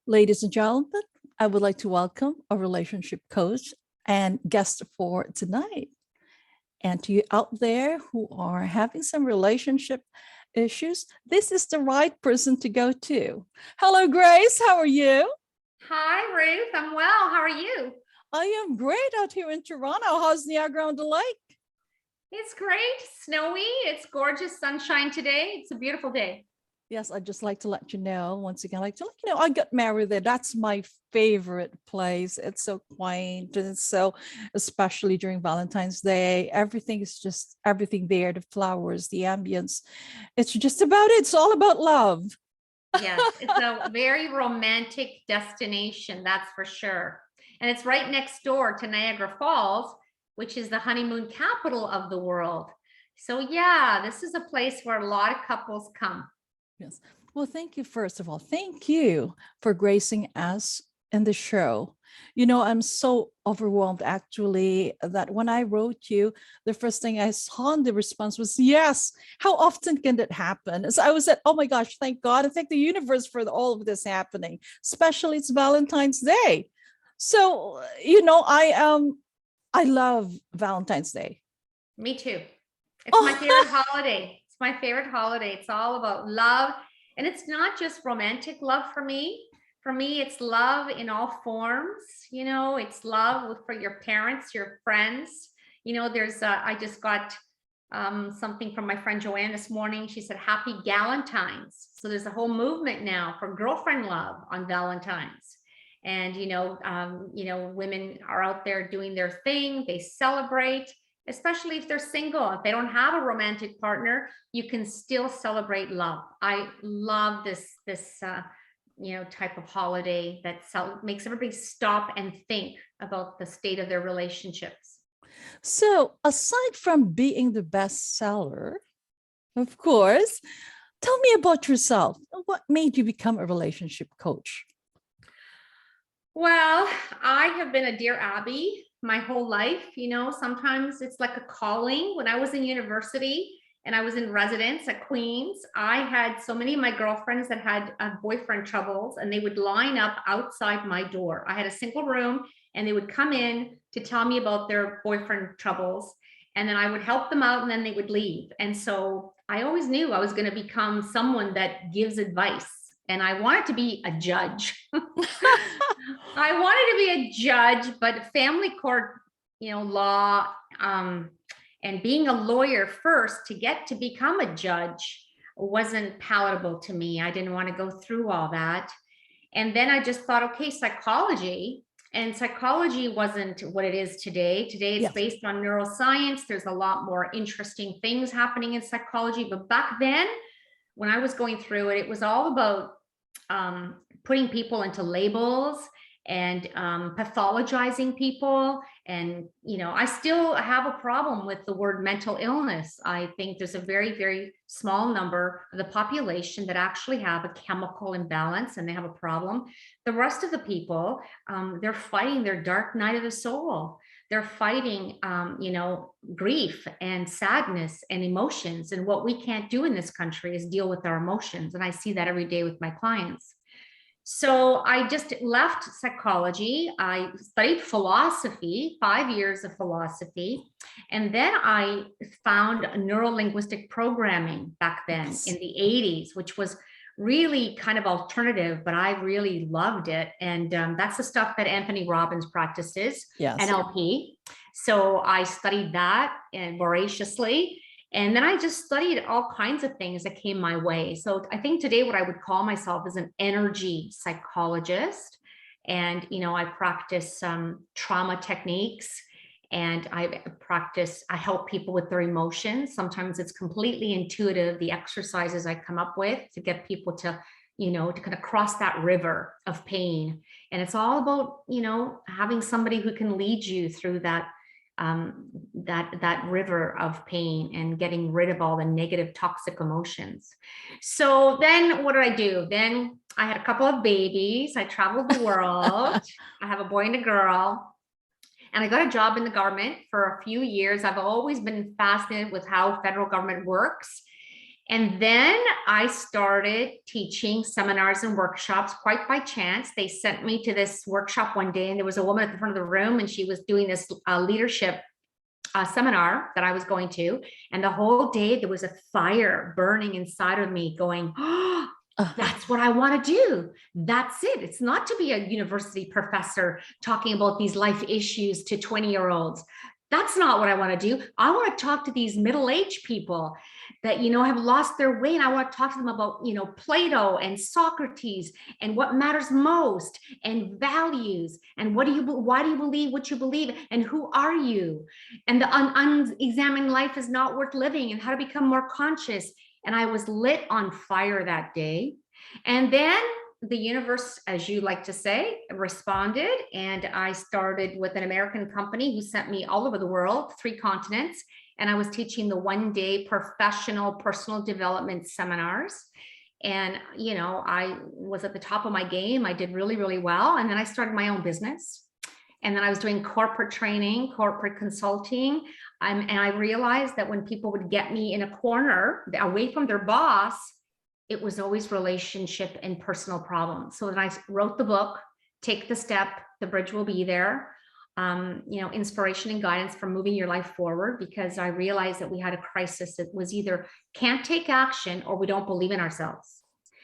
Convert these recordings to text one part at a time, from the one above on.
Ladies and gentlemen, I would like to welcome a relationship coach and guest for tonight. And to you out there who are having some relationship issues, this is the right person to go to. Hello, Grace. How are you? Hi, Ruth. I'm well. How are you? I am great out here in Toronto. How's Niagara on the Lake? It's great. Snowy. It's gorgeous sunshine today. It's a beautiful day. Yes, I'd just like to let you know once again, like to let you know, I got married there. That's my favorite place. It's so quaint and it's so, especially during Valentine's Day, everything is just everything there, the flowers, the ambience. It's just about it. It's all about love. Yes, it's a very romantic destination, that's for sure. And it's right next door to Niagara Falls, which is the honeymoon capital of the world. So yeah, this is a place where a lot of couples come. Yes. Well, thank you, first of all. Thank you for gracing us in the show. You know, I'm so overwhelmed actually that when I wrote you, the first thing I saw in the response was, yes, how often can that happen? So I was like, oh my gosh, thank God and thank the universe for all of this happening, especially it's Valentine's Day. So, I love Valentine's Day. Me too. It's my favorite Oh, holiday. It's my favorite holiday. It's all about love. And it's not just romantic love for me. For me, it's love in all forms. It's love for your parents, your friends. I just got something from my friend Joanne this morning. She said, Happy Galentine's. So there's a whole movement now for girlfriend love on Valentine's. And, women are out there doing their thing. They celebrate, especially if they're single. If they don't have a romantic partner, you can still celebrate love. I love this type of holiday that makes everybody stop and think about the state of their relationships. so aside from being the bestseller, of course, tell me about yourself. What made you become a relationship coach? Well, I have been a Dear Abby my whole life. Sometimes it's like a calling. When I was in university and I was in residence at Queen's, I had so many of my girlfriends that had boyfriend troubles, and they would line up outside my door. I had a single room, and they would come in to tell me about their boyfriend troubles. And then I would help them out, and then they would leave. And so I always knew I was going to become someone that gives advice. And I wanted to be a judge. I wanted to be a judge, but family court, law, and being a lawyer first to get to become a judge wasn't palatable to me. I didn't want to go through all that. And then I just thought, okay, psychology. And psychology wasn't what it is today. Today it's Yes. based on neuroscience. There's a lot more interesting things happening in psychology. But back then, when I was going through it, it was all about putting people into labels and pathologizing people. And, I still have a problem with the word mental illness. I think there's a very, very small number of the population that actually have a chemical imbalance and they have a problem. The rest of the people, they're fighting their dark night of the soul. They're fighting, grief and sadness and emotions. And what we can't do in this country is deal with our emotions. And I see that every day with my clients. So I just left psychology. I studied philosophy, 5 years of philosophy. And then I found neuro-linguistic programming back then in the 80s, which was really kind of alternative, but I really loved it. And that's the stuff that Anthony Robbins practices, Yes. NLP. So I studied that and voraciously. And then I just studied all kinds of things that came my way. So I think today what I would call myself is an energy psychologist. And, I practice trauma techniques, and I help people with their emotions. Sometimes it's completely intuitive, the exercises I come up with to get people to, to kind of cross that river of pain. And it's all about, having somebody who can lead you through that river of pain and getting rid of all the negative toxic emotions. So then what did I do? Then I had a couple of babies. I traveled the world. I have a boy and a girl. And I got a job in the government for a few years. I've always been fascinated with how federal government works. And then I started teaching seminars and workshops quite by chance. They sent me to this workshop one day, and there was a woman at the front of the room, and she was doing this leadership seminar that I was going to. And the whole day there was a fire burning inside of me going, oh, that's what I want to do. That's it. It's not to be a university professor talking about these life issues to 20-year-olds. That's not what I want to do. I want to talk to these middle-aged people that, have lost their way. And I want to talk to them about, Plato and Socrates and what matters most and values. And why do you believe what you believe? And who are you? And the unexamined life is not worth living, and how to become more conscious. And I was lit on fire that day. And then the universe, as you like to say, responded. And I started with an American company who sent me all over the world, 3 continents. And I was teaching the one-day professional personal development seminars. And, I was at the top of my game. I did really, really well. And then I started my own business. And then I was doing corporate training, corporate consulting. And I realized that when people would get me in a corner away from their boss, it was always relationship and personal problems. So then I wrote the book, Take the Step, the bridge will be there. Inspiration and guidance for moving your life forward, because I realized that we had a crisis that was either can't take action or we don't believe in ourselves.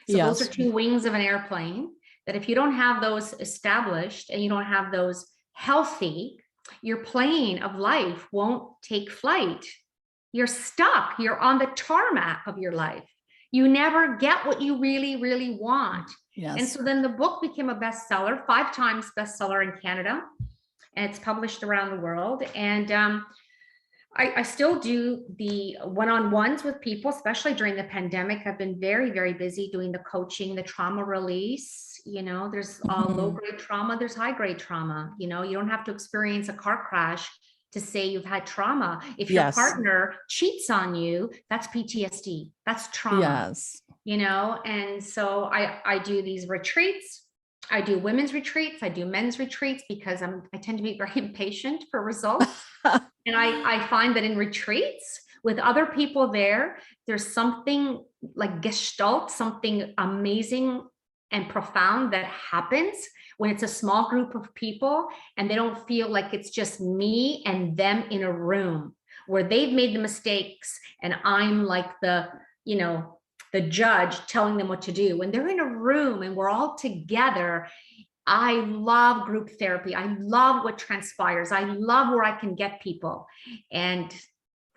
So Yes. those are 2 wings of an airplane that if you don't have those established and you don't have those healthy, your plane of life won't take flight. You're stuck. You're on the tarmac of your life. You never get what you really, really want. Yes. And so then the book became a bestseller, 5 times bestseller in Canada, and it's published around the world. And I still do the one-on-ones with people, especially during the pandemic. I've been very, very busy doing the coaching, the trauma release. There's low-grade trauma, there's high-grade trauma. You don't have to experience a car crash to say you've had trauma. If your partner cheats on you, that's PTSD, that's trauma. Yes. And so I do these retreats. I do women's retreats, I do men's retreats, because I tend to be very impatient for results. And I find that in retreats with other people there's something like gestalt, something amazing and profound that happens when it's a small group of people and they don't feel like it's just me and them in a room where they've made the mistakes and I'm like the judge telling them what to do. When they're in a room and we're all together, I love group therapy. I love what transpires. I love where I can get people. And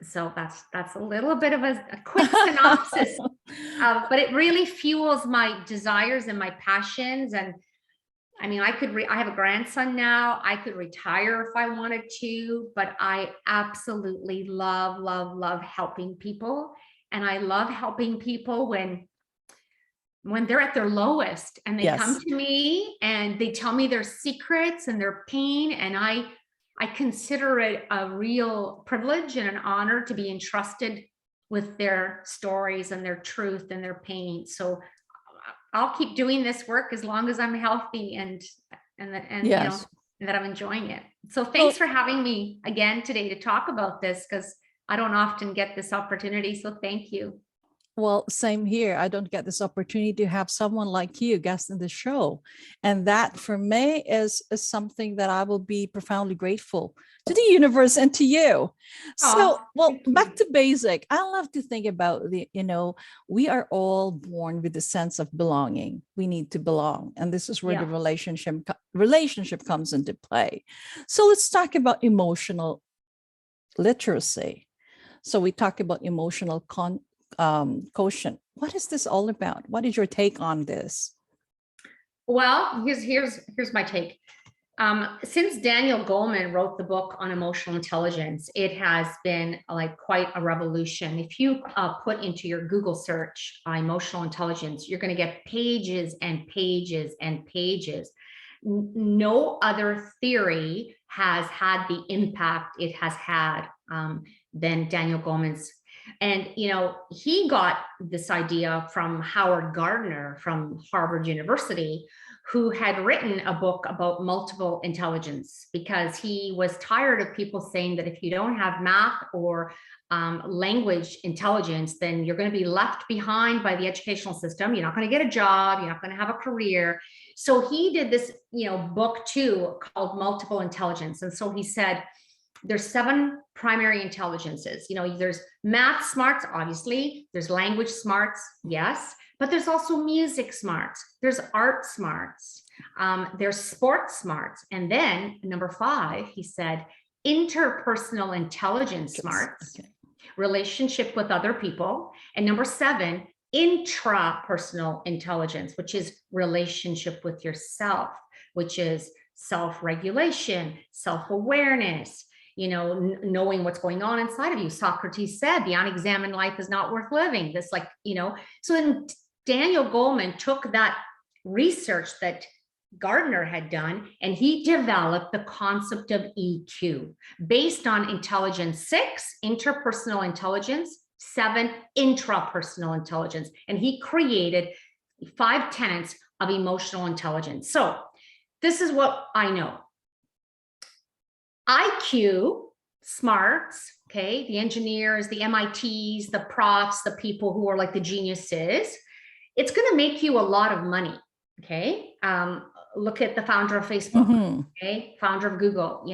so that's a little bit of a quick synopsis, but it really fuels my desires and my passions. And I mean, I have a grandson now. I could retire if I wanted to, but I absolutely love, love, love helping people. And I love helping people when they're at their lowest and they come to me and they tell me their secrets and their pain. And I consider it a real privilege and an honor to be entrusted with their stories and their truth and their pain. So I'll keep doing this work as long as I'm healthy and that I'm enjoying it. So thanks for having me again today to talk about this, because I don't often get this opportunity. So thank you. Well, same here. I don't get this opportunity to have someone like you guest in the show. And that for me is something that I will be profoundly grateful to the universe and to you. So, well, back to basic. I love to think about we are all born with the sense of belonging. We need to belong. And this is where the relationship comes into play. So let's talk about emotional literacy. So we talk about emotional quotient. What is this all about? What is your take on this? Well, here's my take. Since Daniel Goleman wrote the book on emotional intelligence, it has been like quite a revolution. If you put into your Google search emotional intelligence, you're going to get pages and pages and pages. No other theory has had the impact it has had than Daniel Goleman's. And, he got this idea from Howard Gardner from Harvard University, who had written a book about multiple intelligence, because he was tired of people saying that if you don't have math or language intelligence, then you're going to be left behind by the educational system. You're not going to get a job. You're not going to have a career. So he did this, book too, called Multiple Intelligence. And so he said, there's 7 primary intelligences. There's math smarts, obviously. There's language smarts, yes. But there's also music smarts. There's art smarts. There's sports smarts. And then number 5, he said, interpersonal intelligence smarts, okay. Relationship with other people. And number 7, intrapersonal intelligence, which is relationship with yourself, which is self-regulation, self-awareness, knowing what's going on inside of you. Socrates said, the unexamined life is not worth living. This so then Daniel Goleman took that research that Gardner had done, and he developed the concept of EQ based on intelligence 6, interpersonal intelligence, 7, intrapersonal intelligence. And he created 5 tenets of emotional intelligence. So this is what I know. IQ, smarts, okay, the engineers, the MITs, the profs, the people who are like the geniuses, it's going to make you a lot of money, okay? Look at the founder of Facebook, okay, founder of Google,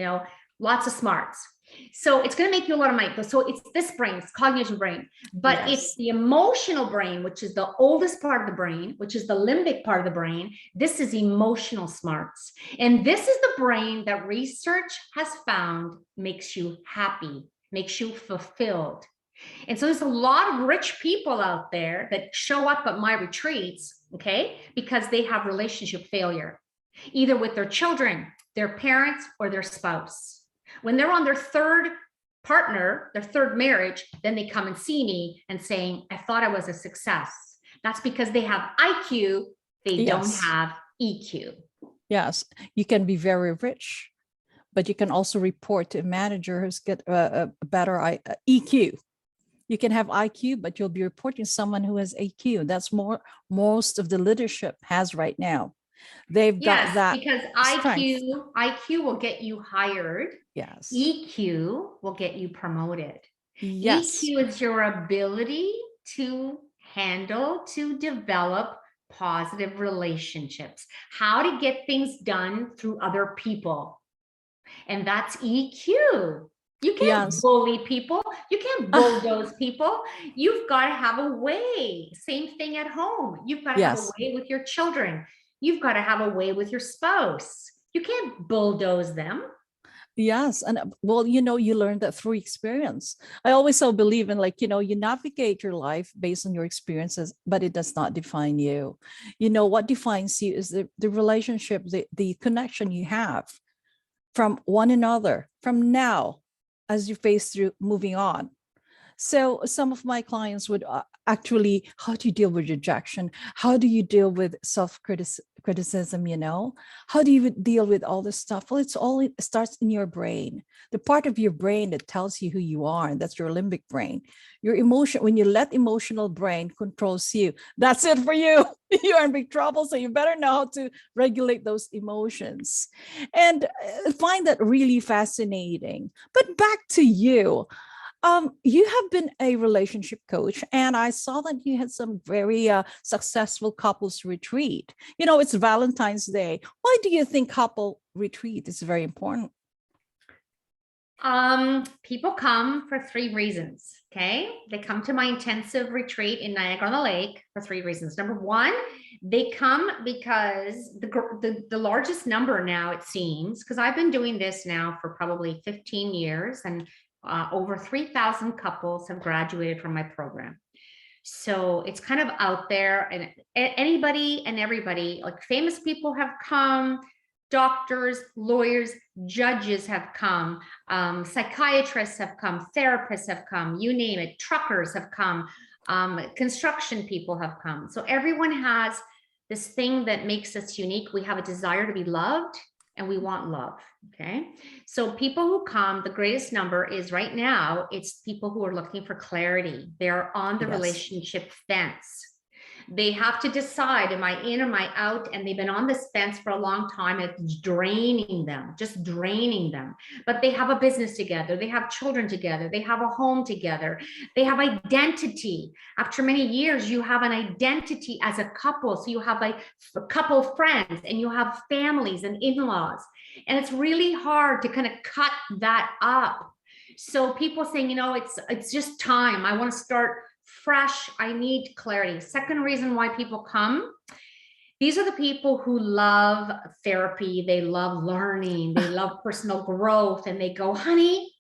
lots of smarts. So it's going to make you a lot of money. So it's this brain, it's cognition brain, but it's the emotional brain, which is the oldest part of the brain, which is the limbic part of the brain. This is emotional smarts. And this is the brain that research has found makes you happy, makes you fulfilled. And so there's a lot of rich people out there that show up at my retreats, okay, because they have relationship failure, either with their children, their parents, or their spouse. When they're on their 3rd partner, their 3rd marriage, then they come and see me and saying, I thought I was a success. That's because they have IQ, they don't have EQ. Yes, you can be very rich, but you can also report to a manager who's got a better EQ. You can have IQ, but you'll be reporting someone who has AQ. That's most of the leadership has right now. They've got that because IQ will get you hired. Yes. EQ will get you promoted. Yes. EQ is your ability to handle, to develop positive relationships, how to get things done through other people. And that's EQ. You can't bully people. You can't bulldoze people. You've got to have a way. Same thing at home. You've got to have a way with your children. You've got to have a way with your spouse. You can't bulldoze them. Yes. And well, you learn that through experience. I always so believe in you navigate your life based on your experiences, but it does not define you. What defines you is the relationship, the connection you have from one another, from now, as you face through moving on. So some of my clients would actually, how do you deal with rejection? How do you deal with self-criticism, How do you deal with all this stuff? Well, it starts in your brain, the part of your brain that tells you who you are, and that's your limbic brain. Your emotion, when you let emotional brain controls you, that's it for you. You're in big trouble, so you better know how to regulate those emotions. And I find that really fascinating. But back to you. You have been a relationship coach, and I saw that you had some very successful couples retreat. It's Valentine's Day. Why do you think couple retreat is very important? People come for 3 reasons. Okay. They come to my intensive retreat in Niagara-on-the-Lake for 3 reasons. Number 1, they come because the largest number now, it seems, because I've been doing this now for probably 15 years, and over 3,000 couples have graduated from my program. So it's kind of out there, and anybody and everybody, like famous people have come, doctors, lawyers, judges have come, psychiatrists have come, therapists have come, you name it, truckers have come, construction people have come. So everyone has this thing that makes us unique. We have a desire to be loved, and we want love. Okay. So people who come, the greatest number is right now, it's people who are looking for clarity. They're on the Yes. relationship fence. They have to decide, am I in, am I out? And they've been on this fence for a long time. It's draining them, just draining them. But they have a business together. They have children together. They have a home together. They have identity. After many years, you have an identity as a couple. So you have like a couple of friends and you have families and in-laws. And it's really hard to kind of cut that up. So people saying, you know, it's just time. I want to start fresh. I need clarity. Second reason why people come, these are the people who love therapy. They love learning. They love personal growth. And they go, honey,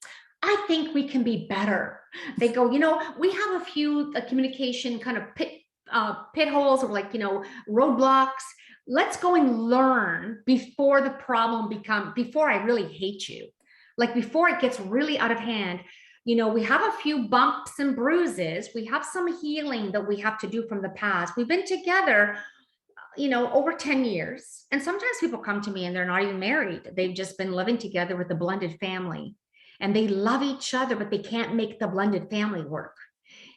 I think we can be better. They go, you know, we have a few communication kind of pit holes or like, you know, roadblocks. Let's go and learn before the problem before I really hate you. Like before it gets really out of hand. You know, we have a few bumps and bruises. We have some healing that we have to do from the past. We've been together, you know, over 10 years. And sometimes people come to me and they're not even married. They've just been living together with a blended family and they love each other, but they can't make the blended family work.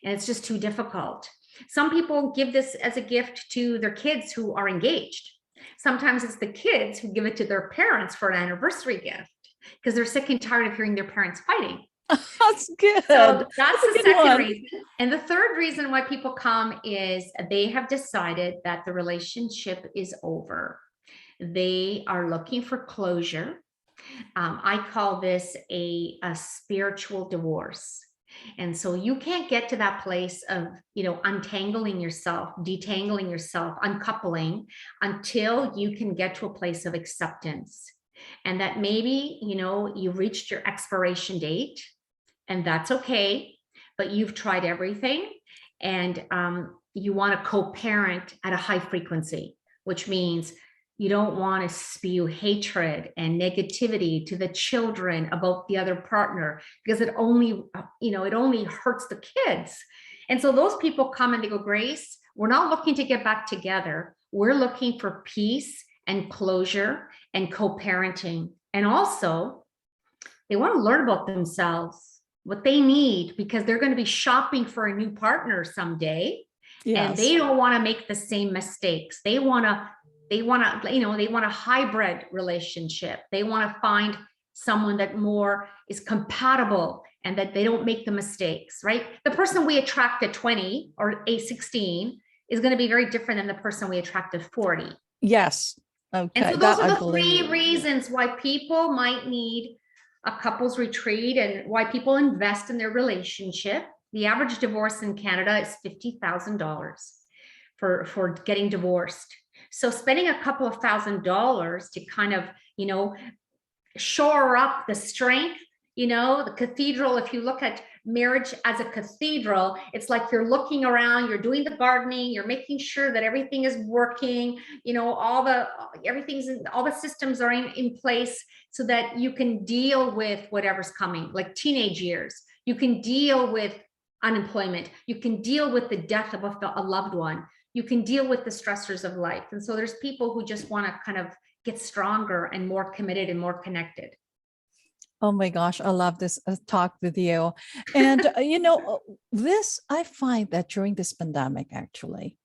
And it's just too difficult. Some people give this as a gift to their kids who are engaged. Sometimes it's the kids who give it to their parents for an anniversary gift because they're sick and tired of hearing their parents fighting. That's good. So that's a the good second one. reason. And the third reason why people come is they have decided that the relationship is over. They are looking for closure. I call this a spiritual divorce. And so you can't get to that place of, you know, untangling yourself, detangling yourself, uncoupling until you can get to a place of acceptance. And that maybe, you know, you've reached your expiration date and that's okay, but you've tried everything and you want to co-parent at a high frequency, which means you don't want to spew hatred and negativity to the children about the other partner because it only, you know, it only hurts the kids. And so those people come and they go, Grace, we're not looking to get back together. We're looking for peace and closure and co-parenting. And also they want to learn about themselves, what they need, because they're going to be shopping for a new partner someday. Yes. And they don't want to make the same mistakes. They want to, you know, they want a hybrid relationship. They want to find someone that more is compatible and that they don't make the mistakes, right? The person we attract at 20 or 16 is going to be very different than the person we attract at 40. Yes. Okay. And so those are the three reasons why people might need a couples retreat and why people invest in their relationship. The average divorce in Canada is $50,000 for getting divorced. So spending a couple of $1,000s to kind of, you know, shore up the strength, you know, the cathedral, if you look at marriage as a cathedral, it's like you're looking around, you're doing the gardening, you're making sure that everything is working, you know, all the systems are in place so that you can deal with whatever's coming, like teenage years. You can deal with unemployment. You can deal with the death of a loved one. You can deal with the stressors of life. And so there's people who just want to kind of get stronger and more committed and more connected. Oh my gosh, I love this talk with you. And, you know, this, I find that during this pandemic, actually,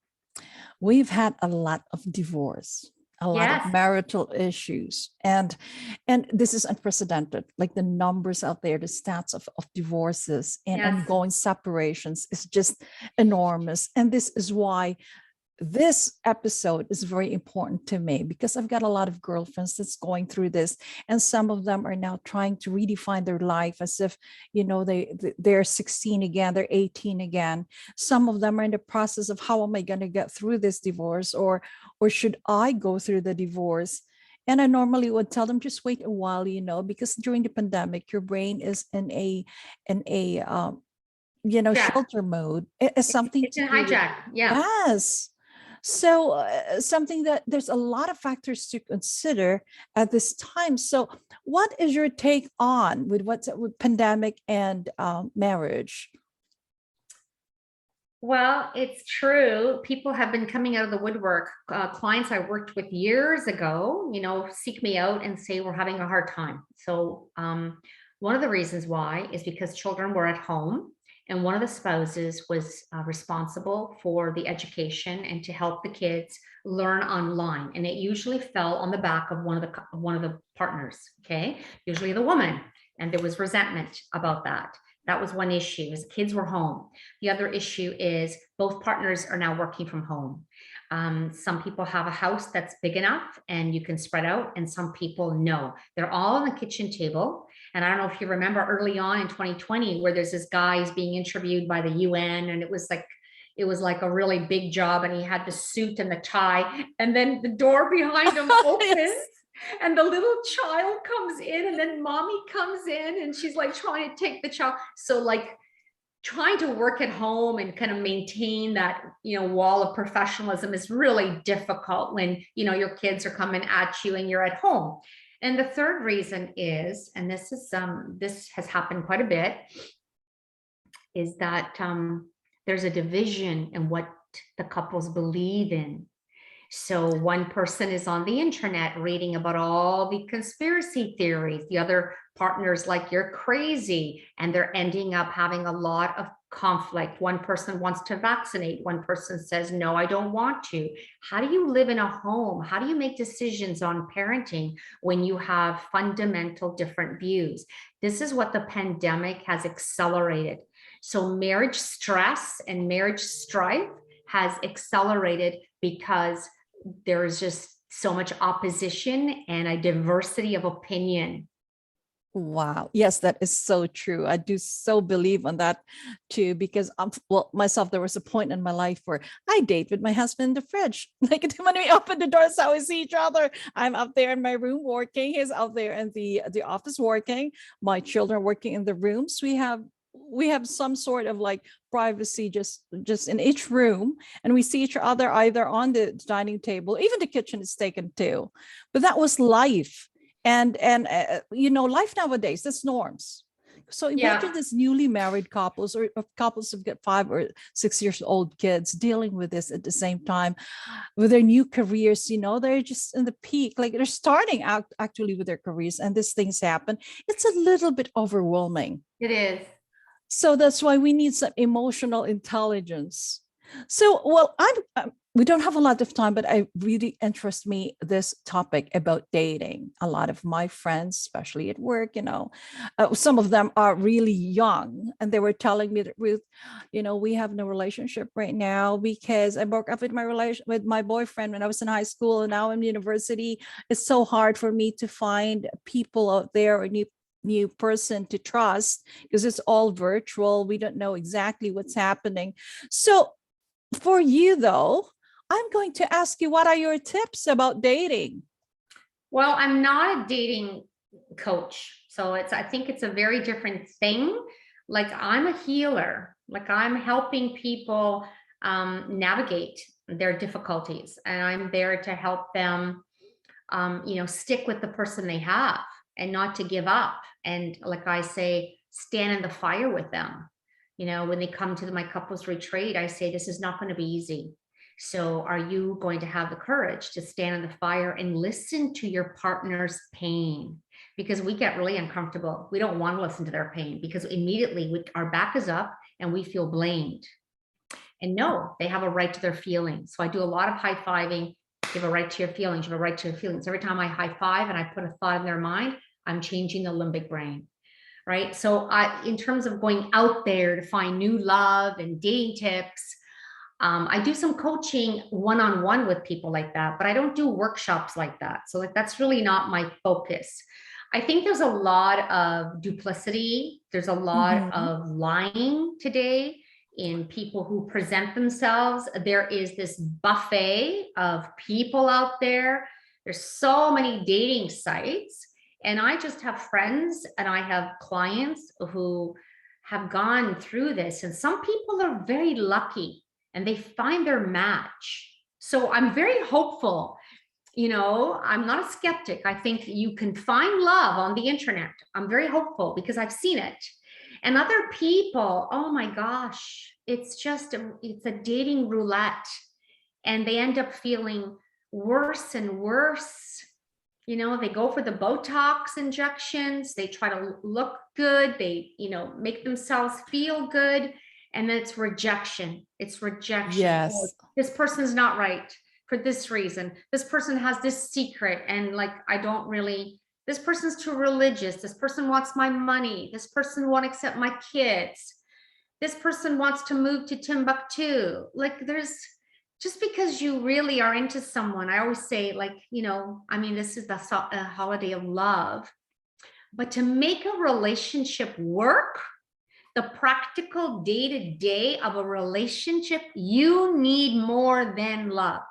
we've had a lot of divorce, a lot Yes. of marital issues. And this is unprecedented. Like the numbers out there, the stats of divorces and Yes. ongoing separations is just enormous. And this is why this episode is very important to me because I've got a lot of girlfriends that's going through this, and some of them are now trying to redefine their life as if, you know, they're 16 again, they're 18 again. Some of them are in the process of how am I going to get through this divorce, or should I go through the divorce? And I normally would tell them just wait a while, you know, because during the pandemic, your brain is in a you know, shelter mode. It's something it's in hijack. Yeah. Yes. So something that there's a lot of factors to consider at this time. So what is your take on with pandemic and marriage? Well, it's true. People have been coming out of the woodwork. Clients I worked with years ago, seek me out and say we're having a hard time. So, one of the reasons why is because children were at home and one of the spouses was responsible for the education and to help the kids learn online. And it usually fell on the back of one of the partners. Okay, usually the woman, and there was resentment about that. That was one issue, is kids were home. The other issue is both partners are now working from home. Some people have a house that's big enough and you can spread out, and some people no. They're all on the kitchen table. And I don't know if you remember early on in 2020, where there's this guy who's being interviewed by the UN, and it was like a really big job, and he had the suit and the tie, and then the door behind him opens. Yes. And the little child comes in, and then mommy comes in, and she's like trying to take the child. So like trying to work at home and kind of maintain that, wall of professionalism is really difficult when, your kids are coming at you and you're at home. And the third reason is, and this has happened quite a bit, is that there's a division in what the couples believe in. So one person is on the internet reading about all the conspiracy theories. The other partner's like, you're crazy. And they're ending up having a lot of conflict. One person wants to vaccinate. One person says, no, I don't want to. How do you live in a home? How do you make decisions on parenting when you have fundamental different views? This is what the pandemic has accelerated. So marriage stress and marriage strife has accelerated because there's just so much opposition and a diversity of opinion. Wow. Yes, that is so true. I do so believe on that too, because myself, there was a point in my life where I date with my husband in the fridge. Like when we open the doors, how we see each other. I'm up there in my room working. He's out there in the office working. My children are working in the rooms. We have some sort of like privacy just in each room, and we see each other either on the dining table. Even the kitchen is taken too, but that was life. And life nowadays, that's norms. So imagine Yeah, this newly married couples, or couples who've got 5 or 6 years old kids dealing with this at the same time with their new careers. They're just in the peak, like they're starting out actually with their careers, and these things happen. It's a little bit overwhelming. it is. So that's why we need some emotional intelligence. So, well, we don't have a lot of time, but I really interest me this topic about dating. A lot of my friends, especially at work, some of them are really young, and they were telling me that, Ruth, we have no relationship right now because I broke up with my boyfriend when I was in high school, and now I'm in university. It's so hard for me to find people out there, or new person to trust, because it's all virtual. We don't know exactly what's happening. So for you though, I'm going to ask you, what are your tips about dating? Well, I'm not a dating coach. So I think it's a very different thing. Like I'm a healer, like I'm helping people navigate their difficulties, and I'm there to help them, stick with the person they have and not to give up. And like I say, stand in the fire with them. When they come to my couples retreat, I say, this is not going to be easy. So are you going to have the courage to stand in the fire and listen to your partner's pain? Because we get really uncomfortable. We don't want to listen to their pain because immediately our back is up and we feel blamed. And no, they have a right to their feelings. So I do a lot of high-fiving. You have a right to your feelings. You have a right to your feelings. Every time I high five and I put a thought in their mind, I'm changing the limbic brain. Right. So in terms of going out there to find new love and dating tips, I do some coaching one-on-one with people like that, but I don't do workshops like that. So that's really not my focus. I think there's a lot of duplicity. There's a lot Mhm. of lying today in people who present themselves. There is this buffet of people out there. There's so many dating sites. And I just have friends and I have clients who have gone through this. And some people are very lucky and they find their match. So I'm very hopeful. I'm not a skeptic. I think you can find love on the internet. I'm very hopeful because I've seen it. And other people, oh my gosh, it's just, it's a dating roulette. And they end up feeling worse and worse. You know, they go for the Botox injections. They try to look good. They, you know, make themselves feel good. And then it's rejection. It's rejection. Oh, Yes. this person's not right for this reason. This person has this secret. And like, I don't really, this person's too religious. This person wants my money. This person won't accept my kids. This person wants to move to Timbuktu. Like there's, just because you really are into someone, I always say, like, you know, I mean, this is the holiday of love, but to make a relationship work, the practical day-to-day of a relationship, you need more than love.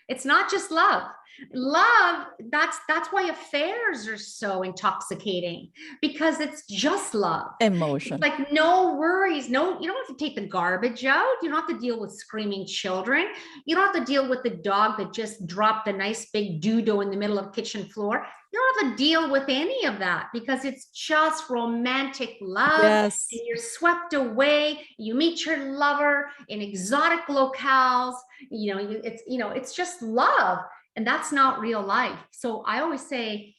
It's not just love. Love, that's why affairs are so intoxicating, because it's just love. Emotion. It's like no worries. No, you don't have to take the garbage out. You don't have to deal with screaming children. You don't have to deal with the dog that just dropped a nice big doo-doo in the middle of kitchen floor. You don't have to deal with any of that, because it's just romantic love. Yes. And you're swept away. You meet your lover in exotic locales. You know, it's just love. And that's not real life. So I always say,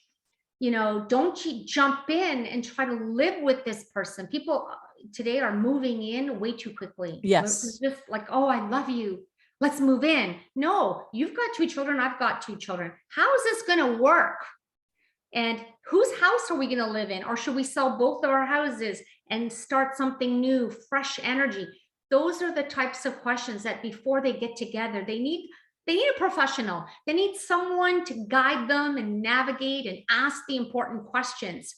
you know, don't you jump in and try to live with this person. People today are moving in way too quickly. Yes. It's just like, oh, I love you, let's move in. No, you've got 2 children, I've got 2 children. How is this going to work? And whose house are we going to live in? Or should we sell both of our houses and start something new, fresh energy? Those are the types of questions that before they get together, they need a professional. They need someone to guide them and navigate and ask the important questions.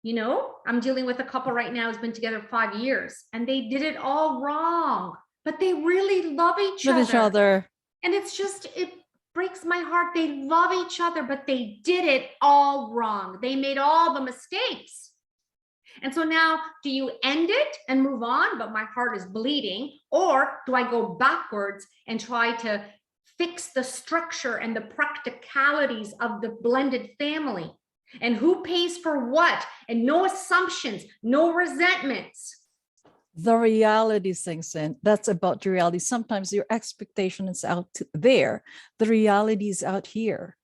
You know, I'm dealing with a couple right now who's been together 5 years, and they did it all wrong, but they really love each other. And it's just, it breaks my heart. They love each other, but they did it all wrong. They made all the mistakes. And so now, do you end it and move on, but my heart is bleeding? Or do I go backwards and try to fix the structure and the practicalities of the blended family, and who pays for what, and no assumptions, no resentments? The reality sinks in. That's about the reality. Sometimes your expectation is out there. The reality is out here.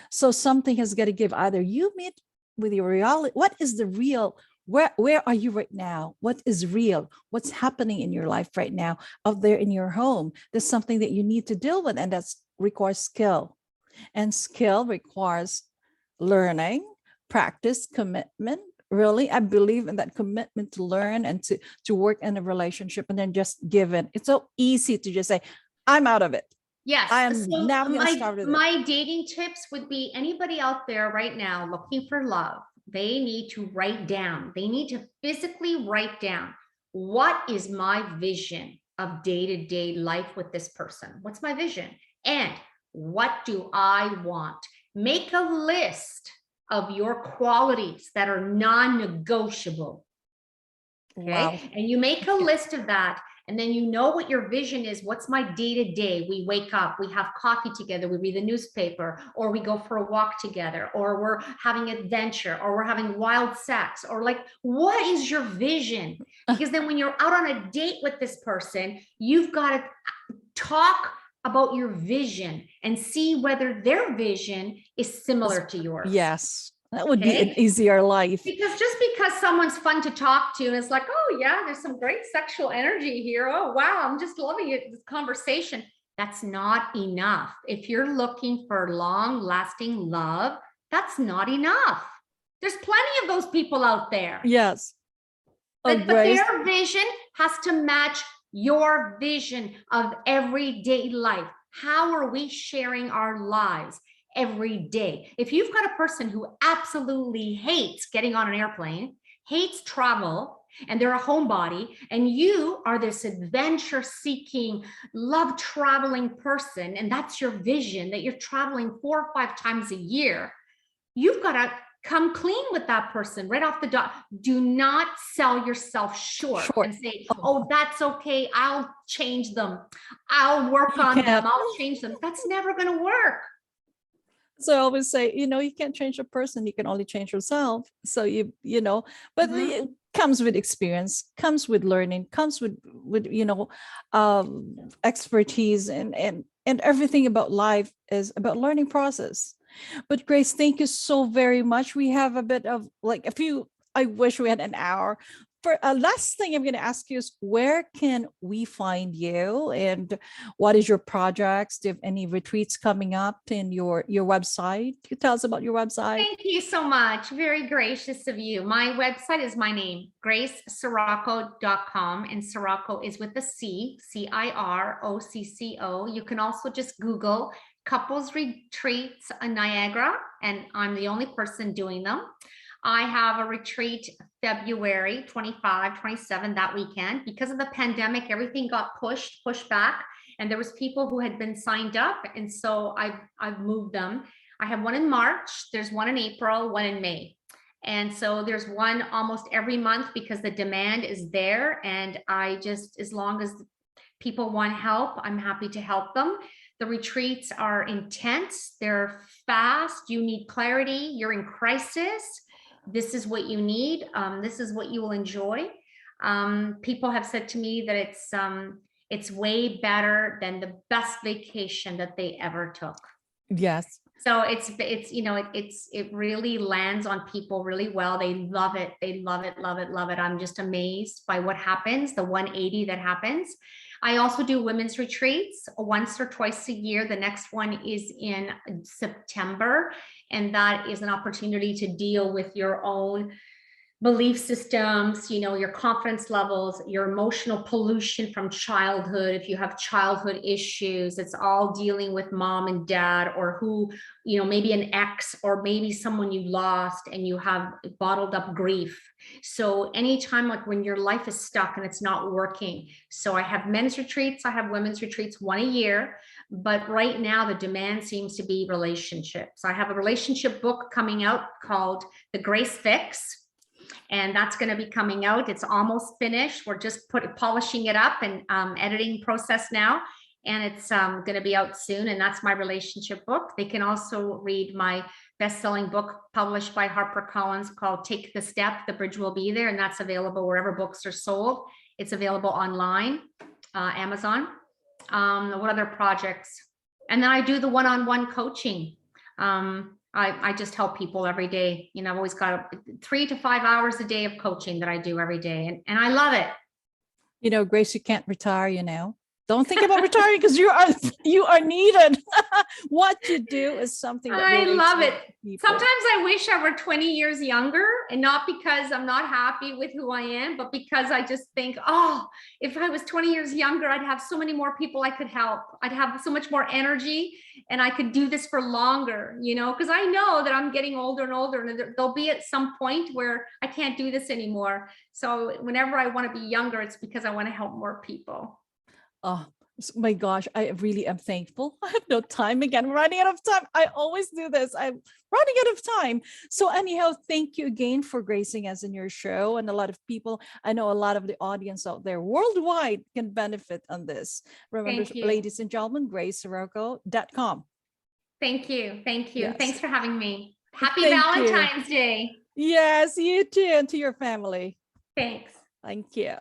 So something has got to give. Either you meet with your reality. What is the real? Where are you right now? What is real? What's happening in your life right now out there in your home? There's something that you need to deal with, and that requires skill. And skill requires learning, practice, commitment. Really, I believe in that commitment to learn and to work in a relationship, and then just give in. It's so easy to just say, I'm out of it. Yes. I am So now going to start with it. My dating tips would be, anybody out there right now looking for love, they need to write down. They need to physically write down, what is my vision of day-to-day life with this person? What's my vision? And what do I want? Make a list of your qualities that are non-negotiable. Okay. Wow. And you make a list of that. And then you know what your vision is. What's my day-to-day? We wake up, we have coffee together, we read the newspaper, or we go for a walk together, or we're having adventure, or we're having wild sex, or like, what is your vision? Because then when you're out on a date with this person, you've got to talk about your vision and see whether their vision is similar to yours. Yes. That would be an easier life. Because just because someone's fun to talk to and it's like, oh yeah, there's some great sexual energy here. Oh wow, I'm just loving it, this conversation. That's not enough. If you're looking for long-lasting love, that's not enough. There's plenty of those people out there. Yes. But their vision has to match your vision of everyday life. How are we sharing our lives every day? If you've got a person who absolutely hates getting on an airplane, hates travel, and they're a homebody, and you are this adventure-seeking, love-traveling person, and that's your vision, that you're traveling 4 or 5 times a year, you've got to come clean with that person right off the dot. Do not sell yourself short and say, oh, that's okay, I'll change them, I'll work on them, I'll change them. That's never going to work. So I always say, you can't change a person, you can only change yourself. So but Mhm. it comes with experience, comes with learning, comes with expertise, and everything about life is about learning process. But Grace, thank you so very much. We have a bit of like a few, I wish we had an hour. For last thing I'm going to ask you is, where can we find you, and what is your projects? Do you have any retreats coming up in your website? Can you tell us about your website? Thank you so much. Very gracious of you. My website is my name, gracecirocco.com, and Cirocco is with a C, Cirocco. You can also just Google couples retreats in Niagara, and I'm the only person doing them. I have a retreat February 25, 27, that weekend. Because of the pandemic, everything got pushed back, and there was people who had been signed up, and so I've moved them. I have one in March, there's one in April, one in May. And so there's one almost every month because the demand is there. And I just, as long as people want help, I'm happy to help them. The retreats are intense, they're fast, you need clarity, you're in crisis. This is what you need. This is what you will enjoy. People have said to me that it's way better than the best vacation that they ever took. Yes. So it really lands on people really well. They love it. They love it, love it, love it. I'm just amazed by what happens, the 180 that happens. I also do women's retreats once or twice a year. The next one is in September, and that is an opportunity to deal with your own belief systems, your confidence levels, your emotional pollution from childhood. If you have childhood issues, it's all dealing with mom and dad, or who, maybe an ex, or maybe someone you lost and you have bottled up grief. So anytime, like when your life is stuck and it's not working. So I have men's retreats, I have women's retreats, one a year. But right now the demand seems to be relationships. I have a relationship book coming out called The Grace Fix, and that's going to be coming out. It's almost finished. We're just polishing it up and editing process now, and it's going to be out soon. And that's my relationship book. They can also read my best-selling book published by HarperCollins called Take the Step, The Bridge Will Be There, and that's available wherever books are sold. It's available online, Amazon. What other projects? And then I do the one-on-one coaching. I just help people every day. I've always got 3 to 5 hours a day of coaching that I do every day. And I love it. Grace, you can't retire. Don't think about retiring, because you are needed. What you do is something that I love it. people. Sometimes I wish I were 20 years younger, and not because I'm not happy with who I am, but because I just think, oh, if I was 20 years younger, I'd have so many more people I could help. I'd have so much more energy, and I could do this for longer, because I know that I'm getting older and older, and there'll be at some point where I can't do this anymore. So whenever I want to be younger, it's because I want to help more people. Oh my gosh, I really am thankful. I have no time again. I'm running out of time. I always do this. I'm running out of time. So anyhow, thank you again for gracing us in your show. And a lot of people, I know a lot of the audience out there worldwide can benefit on this. Remember, ladies and gentlemen, gracecirocco.com. Thank you. Thank you. Yes. Thanks for having me. Happy Valentine's Day. Yes, you too, and to your family. Thanks. Thank you.